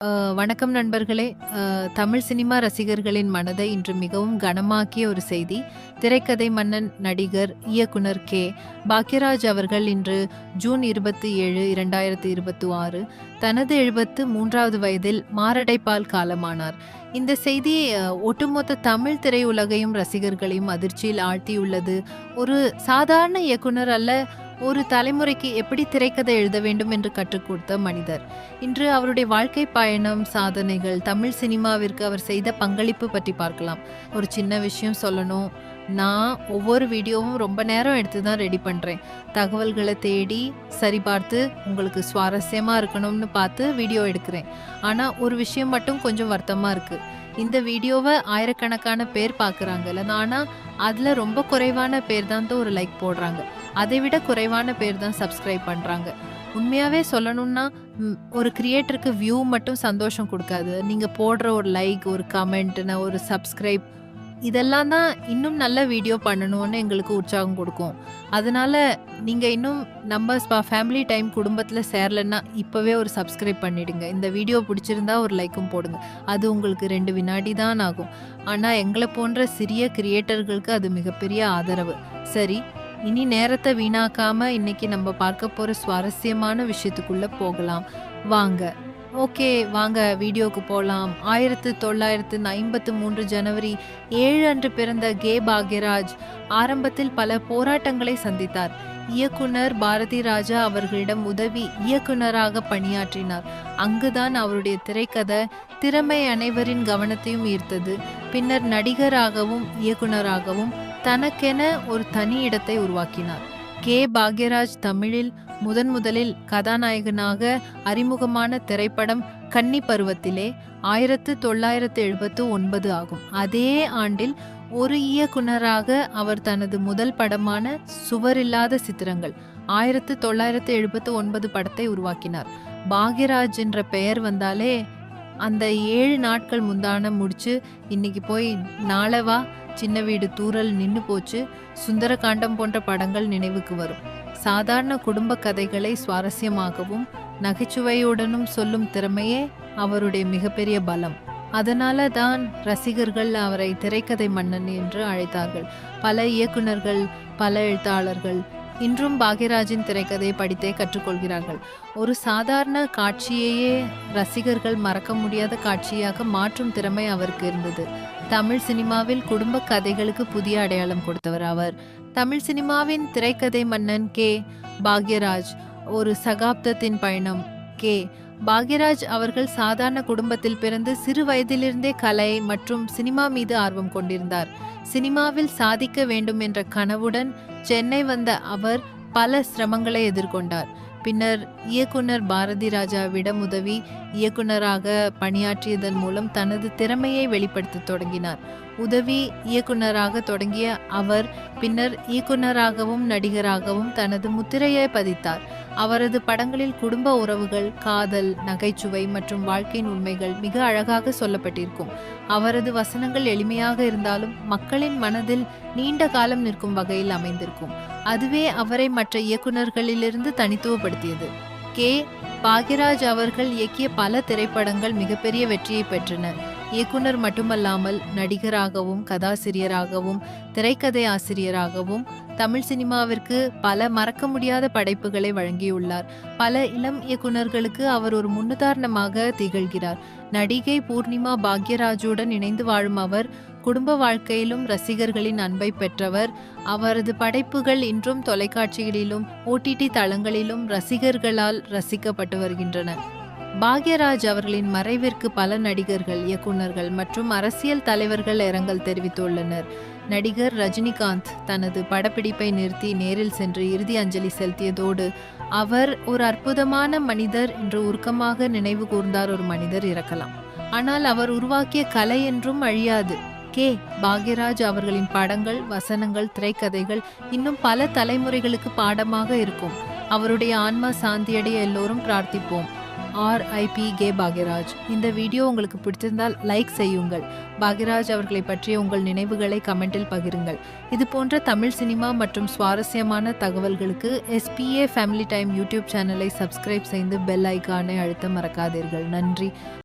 வணக்கம் நண்பர்களே. தமிழ் சினிமா ரசிகர்களின் மனதை இன்று மிகவும் கனமாக்கிய ஒரு செய்தி. திரைக்கதை மன்னன், நடிகர், இயக்குனர் பாக்யராஜ் அவர்கள் இன்று ஜூன் 27, 2026 தனது 73வது வயதில் மாரடைப்பால் காலமானார். இந்த செய்தி ஒட்டுமொத்த தமிழ் திரையுலகையும் ரசிகர்களையும் அதிர்ச்சியில் ஆழ்த்தியுள்ளது. ஒரு சாதாரண இயக்குனர் அல்ல, ஒரு தலைமுறைக்கு எப்படி திரைக்கதை எழுத வேண்டும் என்று கற்றுக் கொடுத்த மனிதர். இன்று அவருடைய வாழ்க்கை பயணம், சாதனைகள், தமிழ் சினிமாவிற்கு அவர் செய்த பங்களிப்பு பற்றி பார்க்கலாம். ஒரு சின்ன விஷயம் சொல்லணும். நான் ஒவ்வொரு வீடியோவும் ரொம்ப நேரம் எடுத்து தான் ரெடி பண்ணுறேன். தகவல்களை தேடி சரிபார்த்து உங்களுக்கு சுவாரஸ்யமாக இருக்கணும்னு பார்த்து வீடியோ எடுக்கிறேன். ஆனால் ஒரு விஷயம் மட்டும் கொஞ்சம் வருத்தமாக இருக்குது. இந்த வீடியோவை ஆயிரக்கணக்கான பேர் பார்க்குறாங்கல்ல, ஆனால் அதில் ரொம்ப குறைவான பேர் தான் ஒரு லைக் போடுறாங்க. அதை விட குறைவான பேர் தான் சப்ஸ்கிரைப் பண்ணுறாங்க. உண்மையாகவே சொல்லணும்னா ஒரு கிரியேட்டருக்கு வியூ மட்டும் சந்தோஷம் கொடுக்காது. நீங்கள் போடுற ஒரு லைக், ஒரு கமெண்ட்னா, ஒரு சப்ஸ்கிரைப், இதெல்லாம் தான் இன்னும் நல்ல வீடியோ பண்ணணும்னு எங்களுக்கு உற்சாகம் கொடுக்கும். அதனால நீங்கள் இன்னும் நம்ம ஃபேமிலி டைம் குடும்பத்தில் சேரலைன்னா இப்போவே ஒரு சப்ஸ்கிரைப் பண்ணிடுங்க. இந்த வீடியோ பிடிச்சிருந்தா ஒரு லைக்கும் போடுங்க. அது உங்களுக்கு 2 வினாடி தான் ஆகும். ஆனால் எங்களை போன்ற சிறிய கிரியேட்டர்களுக்கு அது மிகப்பெரிய ஆதரவு. சரி, இனி நேரத்தை வீணாக்காம இன்னைக்கு நம்ம பார்க்க போற சுவாரஸ்யமான விஷயத்துக்குள்ள போகலாம். வாங்க. வாங்க வீடியோக்கு போகலாம். 1953 ஜனவரி 7 அன்று பிறந்த பாக்யராஜ் ஆரம்பத்தில் பல போராட்டங்களை சந்தித்தார். இயக்குனர் பாரதி ராஜா அவர்களிடம் உதவி இயக்குனராக பணியாற்றினார். அங்குதான் அவருடைய திரைக்கதை திறமை அனைவரின் கவனத்தையும் ஈர்த்தது. பின்னர் நடிகராகவும் இயக்குனராகவும் தனக்கென ஒரு தனி இடத்தை உருவாக்கினார். பாக்யராஜ் தமிழில் முதலில் கதாநாயகனாக அறிமுகமான திரைப்படம் கன்னி பருவத்திலே 1979 ஆகும். அதே ஆண்டில் ஒரு இயக்குனராக அவர் தனது முதல் படமான சுவரில்லாத சித்திரங்கள் 1979 படத்தை உருவாக்கினார். பாக்யராஜ் என்ற பெயர் வந்தாலே அந்த 7 நாட்கள் முந்தான முடிச்சு இன்னைக்கு போய் நாளவா, சின்ன வீடு தூரல் நின்னு போச்சு, சுந்தரகாண்டம் போன்ற படங்கள் நினைவுக்கு வரும். சாதாரண குடும்ப கதைகளை சுவாரஸ்யமாகவும் நகைச்சுவையுடனும் சொல்லும் திறமையே அவருடைய மிகப்பெரிய பலம். அதனால தான் ரசிகர்கள் அவரை திரைக்கதை மன்னன் என்று அழைத்தார்கள். பல இயக்குனர்கள், பல எழுத்தாளர்கள் இன்றும் பாக்யராஜின் திரைக்கதையை படித்தே கற்றுக்கொள்கிறார்கள். ஒரு சாதாரண காட்சியையே ரசிகர்கள் மறக்க முடியாத காட்சியாக மாற்றும் திறமை அவருக்கு இருந்தது. தமிழ் சினிமாவில் குடும்ப கதைகளுக்கு புதிய அடையாளம் கொடுத்தவர் அவர். தமிழ் சினிமாவின் திரைக்கதை மன்னன் பாக்யராஜ். ஒரு சகாப்தத்தின் பயணம். பாக்யராஜ் அவர்கள் சாதாரண குடும்பத்தில் பிறந்து சிறு வயதிலிருந்தே கலை மற்றும் சினிமா மீது ஆர்வம் கொண்டிருந்தார். சினிமாவில் சாதிக்க வேண்டும் என்ற கனவுடன் சென்னை வந்த அவர் பல சிரமங்களை எதிர்கொண்டார். பின்னர் இயக்குனர் பாரதி ராஜாவிடம் உதவி இயக்குனராக பணியாற்றியதன் மூலம் தனது திறமையை வெளிப்படுத்த தொடங்கினார். உதவி இயக்குனராக தொடங்கிய அவர் பின்னர் இயக்குனராகவும் நடிகராகவும் தனது முத்திரையை பதித்தார். அவரது படங்களில் குடும்ப உறவுகள், காதல், நகைச்சுவை மற்றும் வாழ்க்கையின் உண்மைகள் மிக அழகாக சொல்லப்பட்டிருக்கும். அவரது வசனங்கள் எளிமையாக இருந்தாலும் மக்களின் மனதில் நீண்ட காலம் நிற்கும் வகையில் அமைந்திருக்கும். அதுவே அவரை மற்ற இயக்குனர்களிலிருந்து தனித்துவப்படுத்தியது. பாக்யராஜ் அவர்கள் இயக்கிய பல திரைப்படங்கள் மிகப்பெரிய வெற்றியை பெற்றன. இயக்குனர் மட்டுமல்லாமல் நடிகராகவும், கதாசிரியராகவும், திரைக்கதை ஆசிரியராகவும் தமிழ் சினிமாவிற்கு பல மறக்க முடியாத படைப்புகளை வழங்கியுள்ளார். பல இளம் இயக்குனர்களுக்கு அவர் ஒரு முன்னுதாரணமாக திகழ்கிறார். நடிகை பூர்ணிமா பாக்யராஜுடன் இணைந்து வாழும் அவர் குடும்ப வாழ்க்கையிலும் ரசிகர்களின் அன்பை பெற்றவர். அவரது படைப்புகள் இன்றும் தொலைக்காட்சிகளிலும் OTT தளங்களிலும் ரசிகர்களால் ரசிக்கப்பட்டு வருகின்றன. பாக்யராஜ் அவர்களின் மறைவிற்கு பல நடிகர்கள், இயக்குனர்கள் மற்றும் அரசியல் தலைவர்கள் இரங்கல் தெரிவித்துள்ளனர். நடிகர் ரஜினிகாந்த் தனது படப்பிடிப்பை நிறுத்தி நேரில் சென்று இறுதி அஞ்சலி செலுத்தியதோடு அவர் ஒரு அற்புதமான மனிதர் என்று உருக்கமாக நினைவு கூர்ந்தார். ஒரு மனிதர் இறக்கலாம், ஆனால் அவர் உருவாக்கிய கலை என்றும் அழியாது. பாக்யராஜ் அவர்களின் படங்கள், வசனங்கள், திரைக்கதைகள் இன்னும் பல தலைமுறைகளுக்கு பாடமாக இருக்கும். அவருடைய ஆன்மா சாந்தியடைய எல்லோரும் பிரார்த்திப்போம். RIP பாக்யராஜ். இந்த வீடியோ உங்களுக்கு பிடித்திருந்தால் லைக் செய்யுங்கள். பாக்யராஜ் அவர்களை பற்றிய உங்கள் நினைவுகளை கமெண்டில் பகிருங்கள். இது போன்ற தமிழ் சினிமா மற்றும் சுவாரஸ்யமான தகவல்களுக்கு SPA ஃபேமிலி டைம் யூடியூப் சேனலை சப்ஸ்கிரைப் செய்து பெல் ஐக்கானை அழுத்த மறக்காதீர்கள். நன்றி.